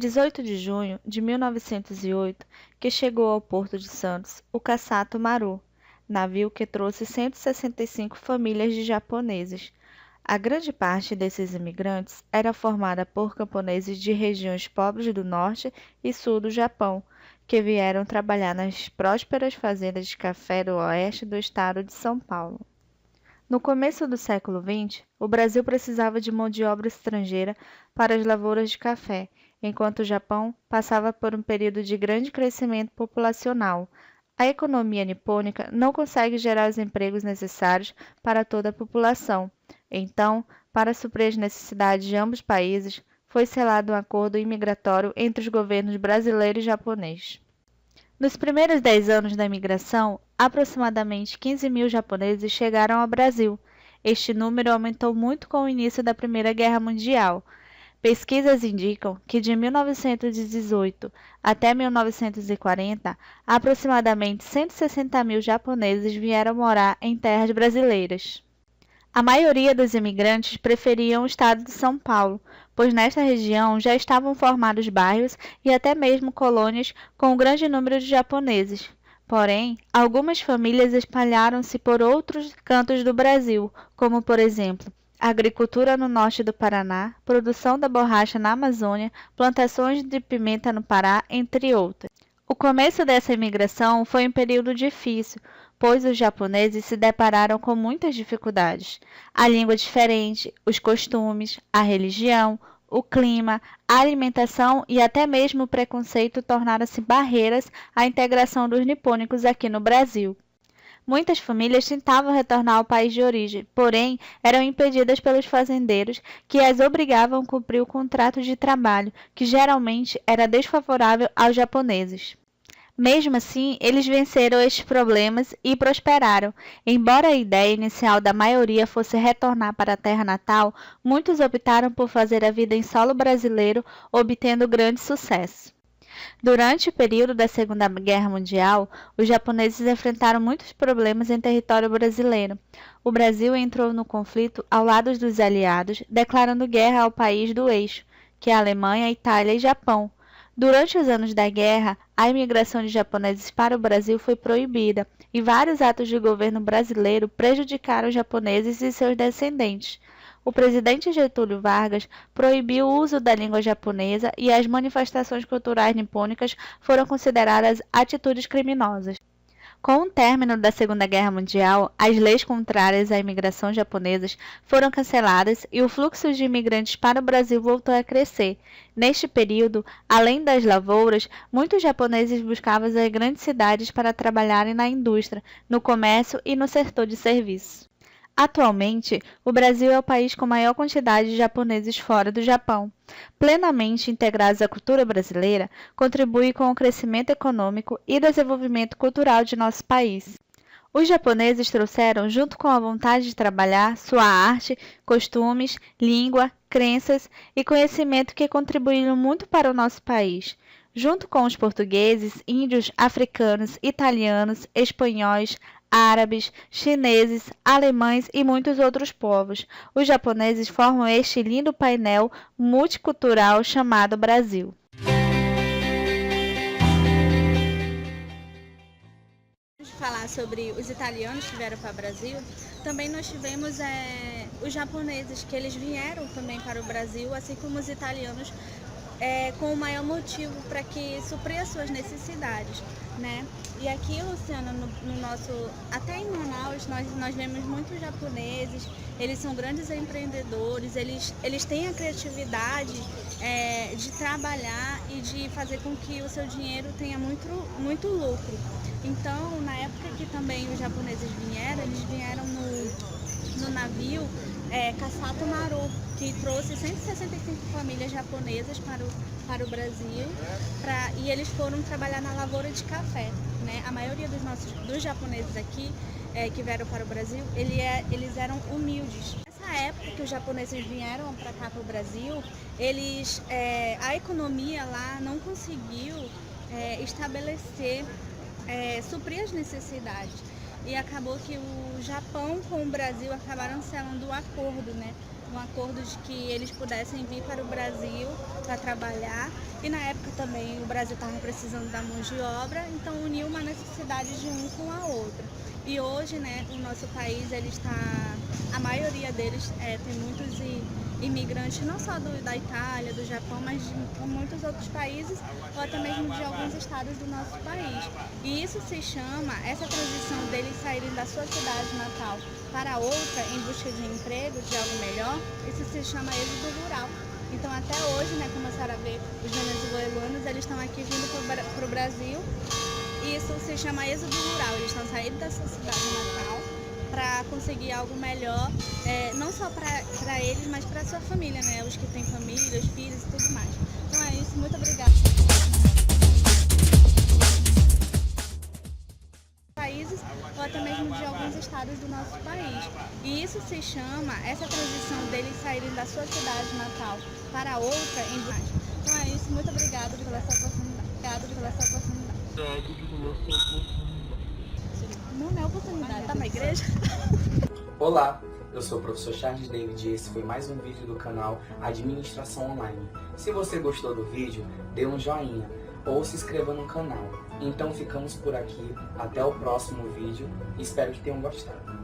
18 de junho de 1908, que chegou ao Porto de Santos o Kassato Maru, navio que trouxe 165 famílias de japoneses. A grande parte desses imigrantes era formada por camponeses de regiões pobres do norte e sul do Japão, que vieram trabalhar nas prósperas fazendas de café do oeste do estado de São Paulo. No começo do século XX, o Brasil precisava de mão de obra estrangeira para as lavouras de café, enquanto o Japão passava por um período de grande crescimento populacional. A economia nipônica não consegue gerar os empregos necessários para toda a população. Então, para suprir as necessidades de ambos países, foi selado um acordo imigratório entre os governos brasileiro e japonês. Nos primeiros 10 anos da imigração, aproximadamente 15.000 japoneses chegaram ao Brasil. Este número aumentou muito com o início da Primeira Guerra Mundial. Pesquisas indicam que de 1918 até 1940, aproximadamente 160.000 japoneses vieram morar em terras brasileiras. A maioria dos imigrantes preferiam o estado de São Paulo, pois nesta região já estavam formados bairros e até mesmo colônias com um grande número de japoneses. Porém, algumas famílias espalharam-se por outros cantos do Brasil, como por exemplo, a agricultura no norte do Paraná, produção da borracha na Amazônia, plantações de pimenta no Pará, entre outras. O começo dessa imigração foi um período difícil, pois os japoneses se depararam com muitas dificuldades. A língua diferente, os costumes, a religião, o clima, a alimentação e até mesmo o preconceito tornaram-se barreiras à integração dos nipônicos aqui no Brasil. Muitas famílias tentavam retornar ao país de origem, porém eram impedidas pelos fazendeiros que as obrigavam a cumprir o contrato de trabalho, que geralmente era desfavorável aos japoneses. Mesmo assim, eles venceram estes problemas e prosperaram. Embora a ideia inicial da maioria fosse retornar para a terra natal, muitos optaram por fazer a vida em solo brasileiro, obtendo grande sucesso. Durante o período da Segunda Guerra Mundial, os japoneses enfrentaram muitos problemas em território brasileiro. O Brasil entrou no conflito ao lado dos aliados, declarando guerra ao país do eixo, que é a Alemanha, Itália e Japão. Durante os anos da guerra, a imigração de japoneses para o Brasil foi proibida e vários atos de governo brasileiro prejudicaram os japoneses e seus descendentes. O presidente Getúlio Vargas proibiu o uso da língua japonesa e as manifestações culturais nipônicas foram consideradas atitudes criminosas. Com o término da Segunda Guerra Mundial, as leis contrárias à imigração japonesas foram canceladas e o fluxo de imigrantes para o Brasil voltou a crescer. Neste período, além das lavouras, muitos japoneses buscavam as grandes cidades para trabalharem na indústria, no comércio e no setor de serviços. Atualmente, o Brasil é o país com maior quantidade de japoneses fora do Japão. Plenamente integrados à cultura brasileira, contribui com o crescimento econômico e desenvolvimento cultural de nosso país. Os japoneses trouxeram, junto com a vontade de trabalhar, sua arte, costumes, língua, crenças e conhecimento que contribuíram muito para o nosso país. Junto com os portugueses, índios, africanos, italianos, espanhóis, árabes, chineses, alemães e muitos outros povos, os japoneses formam este lindo painel multicultural chamado Brasil. Falar sobre os italianos que vieram para o Brasil, também nós tivemos os japoneses, que eles vieram também para o Brasil, assim como os italianos, com o maior motivo para que suprir as suas necessidades, né? E aqui, Luciana, no nosso, até em Manaus, nós vemos muitos japoneses, eles são grandes empreendedores, eles têm a criatividade de trabalhar e de fazer com que o seu dinheiro tenha muito lucro. Então, na época que também os japoneses vieram, eles vieram no navio Kassato Maru, que trouxe 165 famílias japonesas para o Brasil, e eles foram trabalhar na lavoura de café, né? A maioria dos japoneses aqui que vieram para o Brasil, eles eram humildes. Nessa época que os japoneses vieram para cá, para o Brasil, a economia lá não conseguiu estabelecer, suprir as necessidades. E acabou que o Japão com o Brasil acabaram selando o acordo, né? um acordo de que eles pudessem vir para o Brasil para trabalhar. E na época também o Brasil estava precisando da mão de obra, então uniu uma necessidade de um com a outra. E hoje, né, o nosso país, ele está, a maioria deles tem muitos imigrantes, não só da Itália, do Japão, mas de muitos outros países, ou até mesmo de alguns estados do nosso país. E isso se chama, essa transição deles saírem da sua cidade natal para outra em busca de emprego, de algo melhor, isso se chama êxodo rural. Então até hoje, né, como a senhora vê, os venezuelanos, eles estão aqui vindo para o Brasil, e isso se chama êxodo rural, eles estão saindo da sua cidade natal para conseguir algo melhor, não só para eles, mas para a sua família, né, os que têm família, os filhos e tudo mais. Então é isso, muito obrigada. Países ou até mesmo de alguns estados do nosso país. E isso se chama, essa transição deles saírem da sua cidade natal para outra em busca. Então é isso, muito obrigada pela sua oportunidade. Obrigada pela sua oportunidade. Não é oportunidade, tá na igreja? Olá, eu sou o professor Charles David e esse foi mais um vídeo do canal Administração Online. Se você gostou do vídeo, dê um joinha ou se inscreva no canal. Então ficamos por aqui, até o próximo vídeo, espero que tenham gostado.